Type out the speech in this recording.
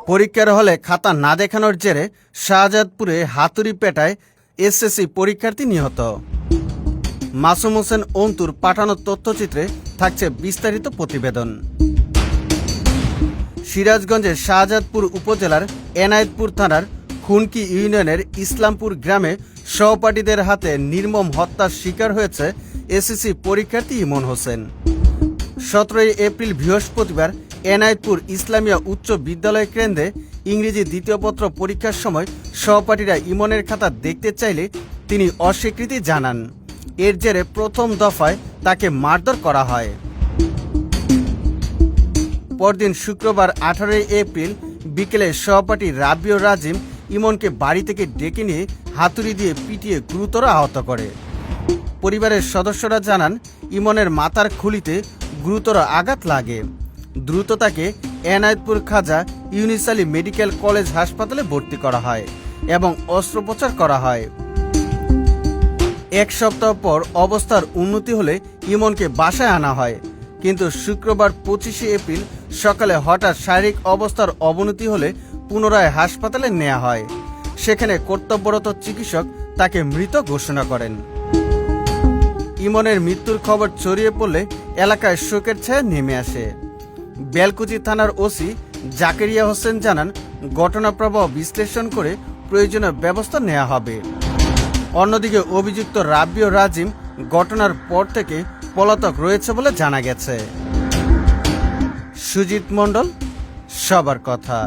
পরীক্ষার হলে খাতা না দেখানোর জেরে শাহজাদপুরে হাতুড়ি পেটায় এসএসসি পরীক্ষার্থী নিহত। মাসুম হোসেন অন্তুর পাঠানো তথ্যচিত্রে থাকছে বিস্তারিত প্রতিবেদন। সিরাজগঞ্জের শাহজাদপুর উপজেলার এনায়েতপুর থানার খুনকি ইউনিয়নের ইসলামপুর গ্রামে সহপাঠীদের হাতে নির্মম হত্যার শিকার হয়েছে এসএসসি পরীক্ষার্থী ইমন হোসেন। 17 এপ্রিল বৃহস্পতিবার এনায়েতপুর ইসলামিয়া উচ্চ বিদ্যালয় কেন্দ্রে ইংরেজি দ্বিতীয় পত্র পরীক্ষার সময় সহপাঠীরা ইমনের খাতা দেখতে চাইলে তিনি অস্বীকৃতি জানান। এর জেরে প্রথম দফায় তাকে মারধর করা হয়। পরদিন শুক্রবার 18 এপ্রিল বিকেলে সহপাঠী রাবিউর রাজিম ইমনকে বাড়ি থেকে ডেকে নিয়ে হাতুড়ি দিয়ে পিটিয়ে গুরুতর আহত করে। পরিবারের সদস্যরা জানান, ইমনের মাথার খুলিতে গুরুতর আঘাত লাগে। দ্রুত তাকে এনায়েতপুর খাজা ইউনুস আলী মেডিকেল কলেজ হাসপাতালে ভর্তি করা হয় এবং অস্ত্রোপচার করা হয়। এক সপ্তাহ পর অবস্থার উন্নতি হলে ইমনকে বাসায় আনা হয়, কিন্তু শুক্রবার 25 এপ্রিল সকালে হঠাৎ শারীরিক অবস্থার অবনতি হলে পুনরায় হাসপাতালে নেওয়া হয়। সেখানে কর্তব্যরত চিকিৎসক তাকে মৃত ঘোষণা করেন। ইমনের মৃত্যুর খবর ছড়িয়ে পড়লে এলাকায় শোকের ছায়া নেমে আসে। বেলকুচি থানার ওসি জাকেরিয়া হোসেন জানান, ঘটনাপ্রবাহ বিশ্লেষণ করে প্রয়োজনীয় ব্যবস্থা নেওয়া হবে। অন্যদিকে অভিযুক্ত রাবিউর রাজিম ঘটনার পর থেকে পলাতক রয়েছে বলে জানা গেছে। সুজিত মণ্ডল, সবার কথা।